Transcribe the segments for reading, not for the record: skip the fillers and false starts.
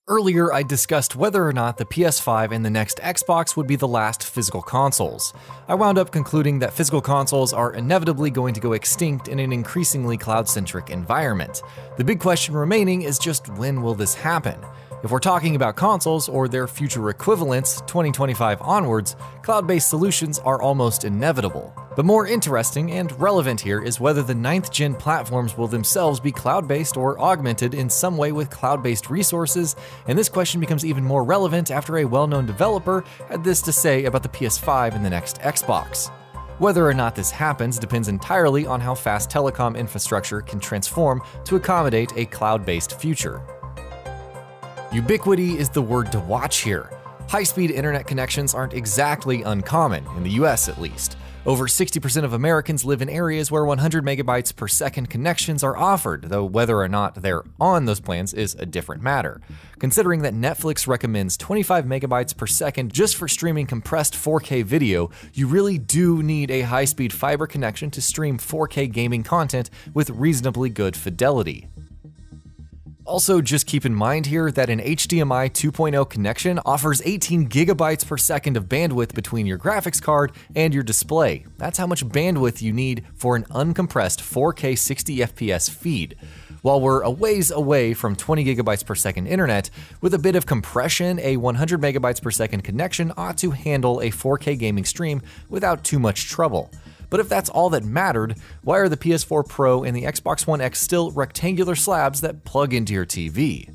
Earlier, I discussed whether or not the PS5 and the next Xbox would be the last physical consoles. I wound up concluding that physical consoles are inevitably going to go extinct in an increasingly cloud-centric environment. The big question remaining is just when will this happen? If we're talking about consoles or their future equivalents, 2025 onwards, cloud-based solutions are almost inevitable. But more interesting and relevant here is whether the 9th gen platforms will themselves be cloud-based or augmented in some way with cloud-based resources, and this question becomes even more relevant after a well-known developer had this to say about the PS5 and the next Xbox. Whether or not this happens depends entirely on how fast telecom infrastructure can transform to accommodate a cloud-based future. Ubiquity is the word to watch here. High-speed internet connections aren't exactly uncommon, in the US at least. Over 60% of Americans live in areas where 100 megabytes per second connections are offered, though whether or not they're on those plans is a different matter. Considering that Netflix recommends 25 megabytes per second just for streaming compressed 4K video, you really do need a high-speed fiber connection to stream 4K gaming content with reasonably good fidelity. Also, just keep in mind here that an HDMI 2.0 connection offers 18 gigabytes per second of bandwidth between your graphics card and your display. That's how much bandwidth you need for an uncompressed 4K 60 FPS feed. While we're a ways away from 20 gigabytes per second internet, with a bit of compression, a 100 megabytes per second connection ought to handle a 4K gaming stream without too much trouble. But if that's all that mattered, why are the PS4 Pro and the Xbox One X still rectangular slabs that plug into your TV?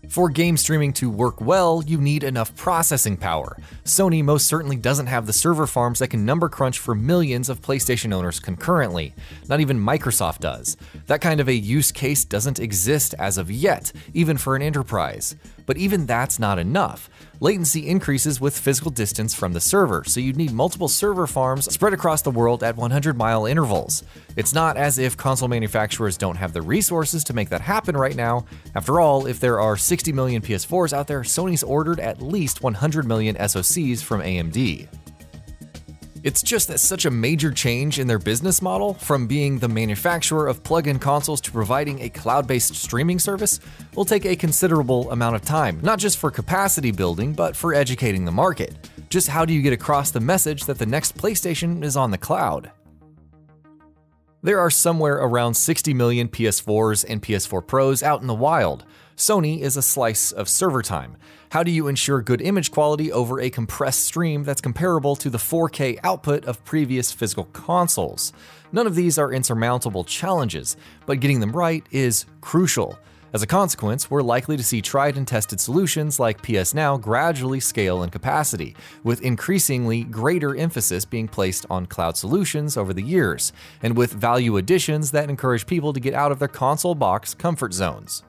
For game streaming to work well, you need enough processing power. Sony most certainly doesn't have the server farms that can number crunch for millions of PlayStation owners concurrently. Not even Microsoft does. That kind of a use case doesn't exist as of yet, even for an enterprise. But even that's not enough. Latency increases with physical distance from the server, so you'd need multiple server farms spread across the world at 100-mile intervals. It's not as if console manufacturers don't have the resources to make that happen right now. After all, if there are 60 million PS4s out there, Sony's ordered at least 100 million SoCs from AMD. It's just that such a major change in their business model, from being the manufacturer of plug-in consoles to providing a cloud-based streaming service, will take a considerable amount of time, not just for capacity building, but for educating the market. Just how do you get across the message that the next PlayStation is on the cloud? There are somewhere around 60 million PS4s and PS4 Pros out in the wild. Sony is a slice of server time. How do you ensure good image quality over a compressed stream that's comparable to the 4K output of previous physical consoles? None of these are insurmountable challenges, but getting them right is crucial. As a consequence, we're likely to see tried and tested solutions like PS Now gradually scale in capacity, with increasingly greater emphasis being placed on cloud solutions over the years, and with value additions that encourage people to get out of their console box comfort zones.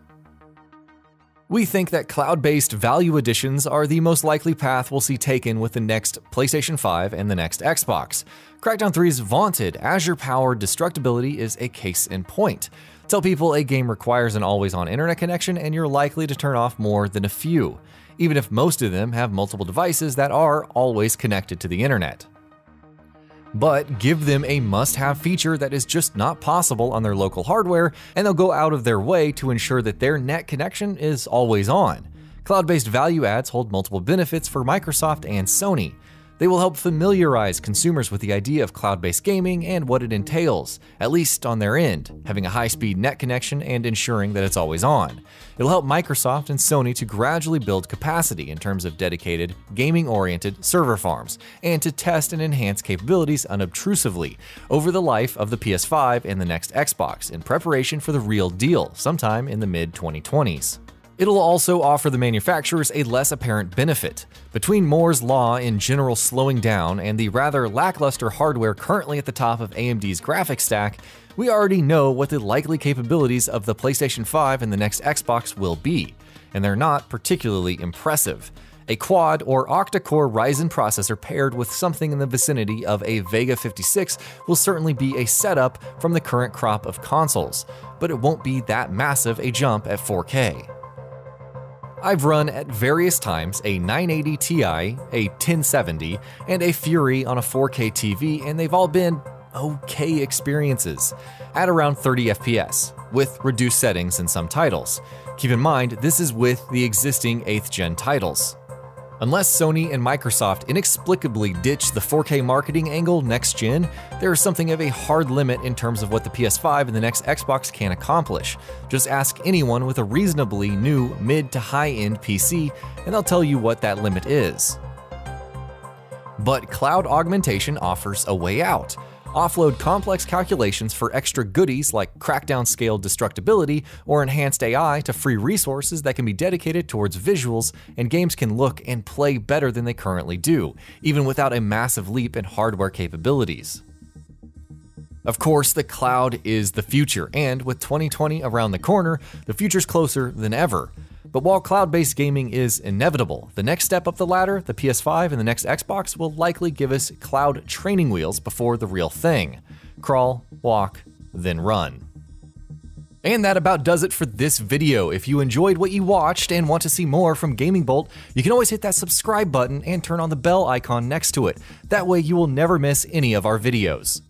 We think that cloud-based value additions are the most likely path we'll see taken with the next PlayStation 5 and the next Xbox. Crackdown 3's vaunted Azure-powered destructibility is a case in point. Tell people a game requires an always-on internet connection and you're likely to turn off more than a few, even if most of them have multiple devices that are always connected to the internet. But give them a must-have feature that is just not possible on their local hardware, and they'll go out of their way to ensure that their net connection is always on. Cloud-based value adds hold multiple benefits for Microsoft and Sony. They will help familiarize consumers with the idea of cloud-based gaming and what it entails, at least on their end, having a high-speed net connection and ensuring that it's always on. It'll help Microsoft and Sony to gradually build capacity in terms of dedicated, gaming-oriented server farms, and to test and enhance capabilities unobtrusively over the life of the PS5 and the next Xbox in preparation for the real deal sometime in the mid-2020s. It'll also offer the manufacturers a less apparent benefit. Between Moore's Law in general slowing down and the rather lackluster hardware currently at the top of AMD's graphics stack, we already know what the likely capabilities of the PlayStation 5 and the next Xbox will be, and they're not particularly impressive. A quad or octa-core Ryzen processor paired with something in the vicinity of a Vega 56 will certainly be a setup from the current crop of consoles, but it won't be that massive a jump at 4K. I've run at various times a 980 Ti, a 1070, and a Fury on a 4K TV, and they've all been okay experiences, at around 30 FPS. with reduced settings in some titles. Keep in mind, this is with the existing 8th gen titles. Unless Sony and Microsoft inexplicably ditch the 4K marketing angle next gen, there is something of a hard limit in terms of what the PS5 and the next Xbox can accomplish. Just ask anyone with a reasonably new mid to high-end PC and they'll tell you what that limit is. But cloud augmentation offers a way out. Offload complex calculations for extra goodies like Crackdown scale destructibility or enhanced AI to free resources that can be dedicated towards visuals, and games can look and play better than they currently do, even without a massive leap in hardware capabilities. Of course, the cloud is the future, and with 2020 around the corner, the future's closer than ever. But while cloud-based gaming is inevitable, the next step up the ladder, the PS5 and the next Xbox, will likely give us cloud training wheels before the real thing. Crawl, walk, then run. And that about does it for this video. If you enjoyed what you watched and want to see more from Gaming Bolt, you can always hit that subscribe button and turn on the bell icon next to it. That way you will never miss any of our videos.